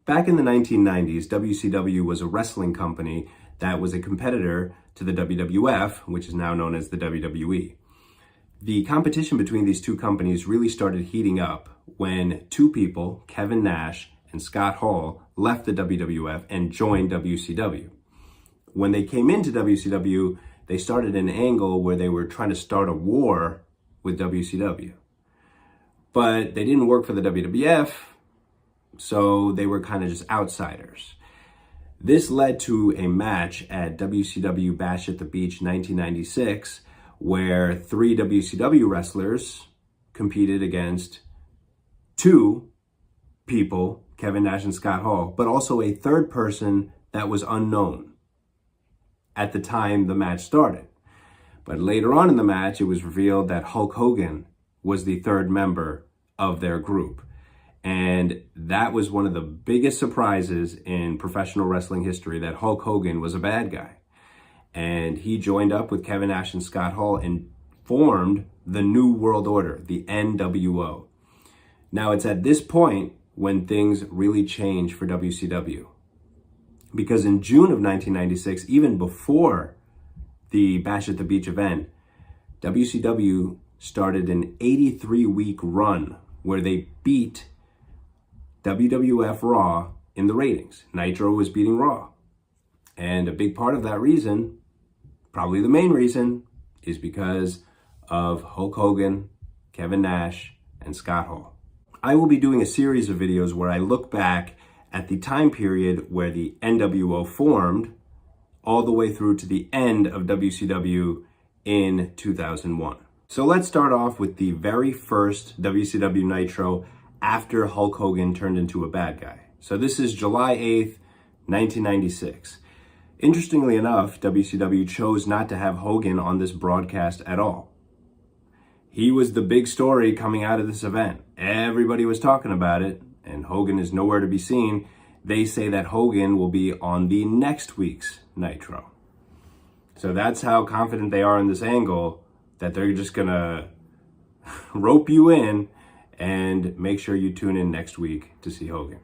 Back in the 1990s, WCW was a wrestling company that was a competitor to the WWF, which is now known as the WWE. The competition between these two companies really started heating up when two people, Kevin Nash and Scott Hall, left the WWF and joined WCW. When they came into WCW, they started an angle where they were trying to start a war with WCW. But they didn't work for the WWF, so they were kind of just outsiders. This led to a match at WCW Bash at the Beach 1996, where three WCW wrestlers competed against two people, Kevin Nash and Scott Hall, but also a third person that was unknown at the time the match started. But later on in the match, it was revealed that Hulk Hogan was the third member of their group. And that was one of the biggest surprises in professional wrestling history, that Hulk Hogan was a bad guy. And he joined up with Kevin Nash and Scott Hall and formed the New World Order, the nWo. Now it's at this point when things really change for WCW. Because in June of 1996, even before the Bash at the Beach event, WCW started an 83-week run where they beat WWF Raw in the ratings. Nitro was beating Raw. And a big part of that reason, probably the main reason, is because of Hulk Hogan, Kevin Nash, and Scott Hall. I will be doing a series of videos where I look back at the time period where the nWo formed, all the way through to the end of WCW in 2001. So let's start off with the very first WCW Nitro after Hulk Hogan turned into a bad guy. So this is July 8th, 1996. Interestingly enough, WCW chose not to have Hogan on this broadcast at all. He was the big story coming out of this event. Everybody was talking about it, and Hogan is nowhere to be seen. They say that Hogan will be on the next week's Nitro. So that's how confident they are in this angle, that they're just gonna rope you in and make sure you tune in next week to see Hogan.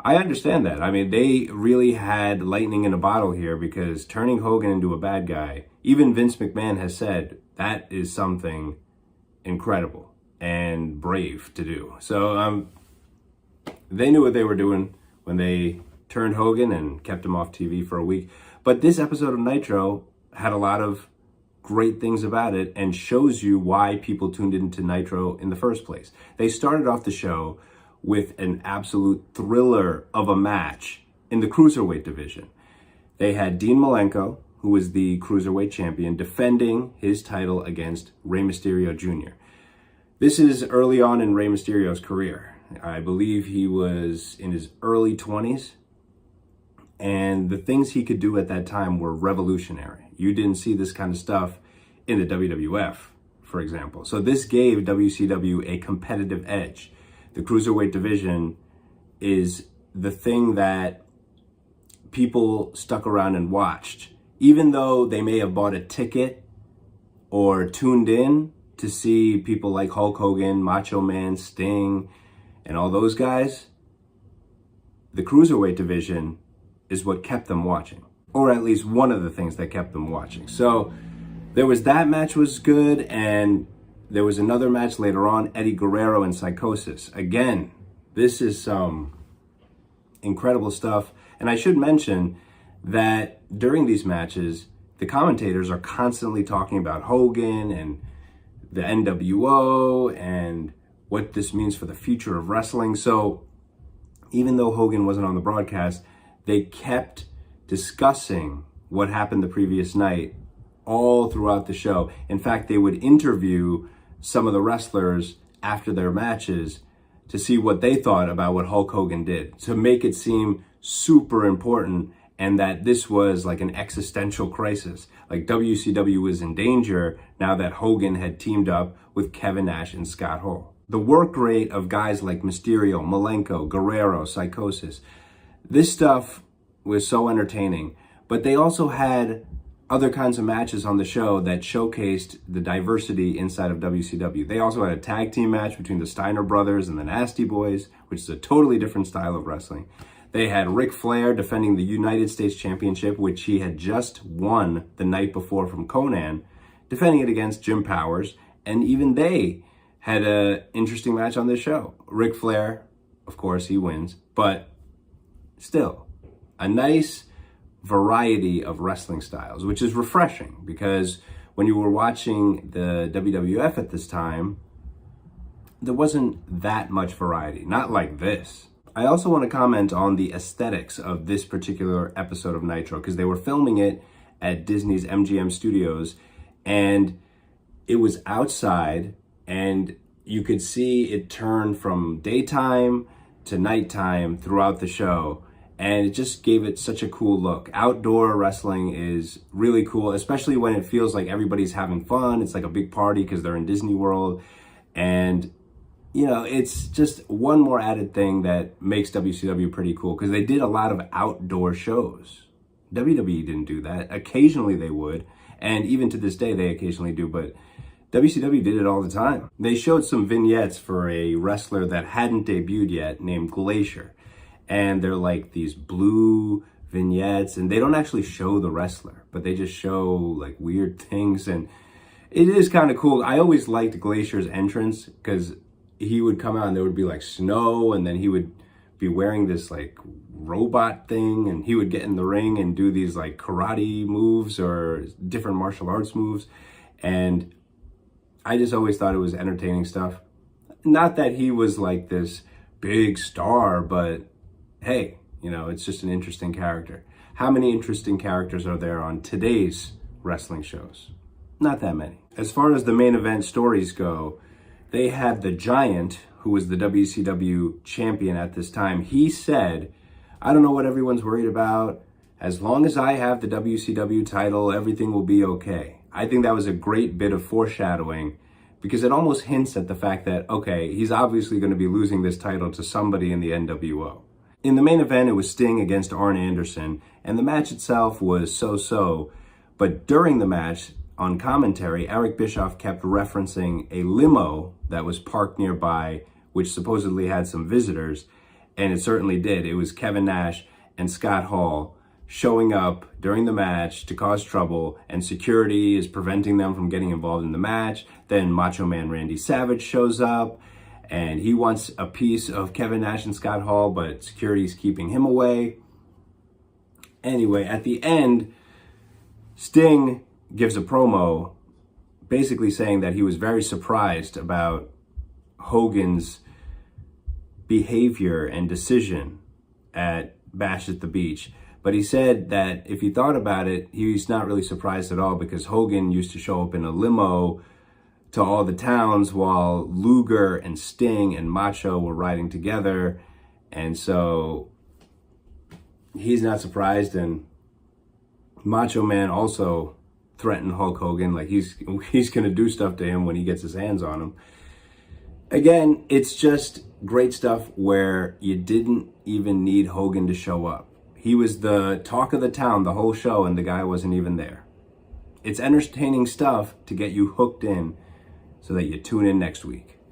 I understand that. I mean, they really had lightning in a bottle here, because turning Hogan into a bad guy, even Vince McMahon has said that is something incredible and brave to do. So they knew what they were doing when they turned Hogan and kept him off TV for a week. But this episode of Nitro had a lot of great things about it and shows you why people tuned into Nitro in the first place. They started off the show with an absolute thriller of a match in the Cruiserweight division. They had Dean Malenko, who was the Cruiserweight champion, defending his title against Rey Mysterio Jr. This is early on in Rey Mysterio's career. I believe he was in his early 20s. And the things he could do at that time were revolutionary. You didn't see this kind of stuff in the WWF, for example. So this gave WCW a competitive edge. The Cruiserweight division is the thing that people stuck around and watched. Even though they may have bought a ticket or tuned in to see people like Hulk Hogan, Macho Man, Sting, and all those guys, the Cruiserweight division is what kept them watching, or at least one of the things that kept them watching. So there was that match was good, and there was another match later on, Eddie Guerrero and Psychosis. Again, this is some incredible stuff. And I should mention that during these matches, the commentators are constantly talking about Hogan and the nWo and what this means for the future of wrestling. So even though Hogan wasn't on the broadcast, they kept discussing what happened the previous night all throughout the show. In fact, they would interview some of the wrestlers after their matches to see what they thought about what Hulk Hogan did, to make it seem super important and that this was like an existential crisis. Like WCW was in danger now that Hogan had teamed up with Kevin Nash and Scott Hall. The work rate of guys like Mysterio, Malenko, Guerrero, Psychosis, this stuff was so entertaining. But they also had other kinds of matches on the show that showcased the diversity inside of WCW. They also had a tag team match between the Steiner brothers and the Nasty Boys, which is a totally different style of wrestling. They had Ric Flair defending the United States Championship, which he had just won the night before from Conan, defending it against Jim Powers, and even they had an interesting match on this show. Ric Flair, of course, he wins, but still, a nice variety of wrestling styles, which is refreshing, because when you were watching the WWF at this time, there wasn't that much variety, not like this. I also want to comment on the aesthetics of this particular episode of Nitro, because they were filming it at Disney's MGM Studios, and it was outside, and you could see it turn from daytime to nighttime throughout the show, and it just gave it such a cool look. Outdoor wrestling is really cool, especially when it feels like everybody's having fun. It's like a big party because they're in Disney World, and you know, it's just one more added thing that makes WCW pretty cool, because they did a lot of outdoor shows. WWE didn't do that. Occasionally they would, and even to this day they occasionally do, but WCW did it all the time. They showed some vignettes for a wrestler that hadn't debuted yet named Glacier, and they're like these blue vignettes, and they don't actually show the wrestler, but they just show like weird things, and it is kind of cool. I always liked Glacier's entrance, because he would come out and there would be like snow, and then he would be wearing this like robot thing, and he would get in the ring and do these like karate moves or different martial arts moves, and I just always thought it was entertaining stuff. Not that he was like this big star, but hey, you know, it's just an interesting character. How many interesting characters are there on today's wrestling shows? Not that many. As far as the main event stories go, they had the Giant, who was the WCW champion at this time. He said, I don't know what everyone's worried about. As long as I have the WCW title, everything will be okay. I think that was a great bit of foreshadowing, because it almost hints at the fact that, okay, he's obviously going to be losing this title to somebody in the nWo. In the main event, it was Sting against Arn Anderson, and the match itself was so-so, but during the match, on commentary, Eric Bischoff kept referencing a limo that was parked nearby, which supposedly had some visitors, and it certainly did. It was Kevin Nash and Scott Hall showing up during the match to cause trouble, and security is preventing them from getting involved in the match. Then Macho Man Randy Savage shows up, and he wants a piece of Kevin Nash and Scott Hall, but security's keeping him away. Anyway, at the end, Sting gives a promo basically saying that he was very surprised about Hogan's behavior and decision at Bash at the Beach. But he said that if he thought about it, he's not really surprised at all, because Hogan used to show up in a limo to all the towns while Luger and Sting and Macho were riding together. And so he's not surprised. And Macho Man also threatened Hulk Hogan, like he's going to do stuff to him when he gets his hands on him. Again, it's just great stuff where you didn't even need Hogan to show up. He was the talk of the town the whole show, and the guy wasn't even there. It's entertaining stuff to get you hooked in so that you tune in next week.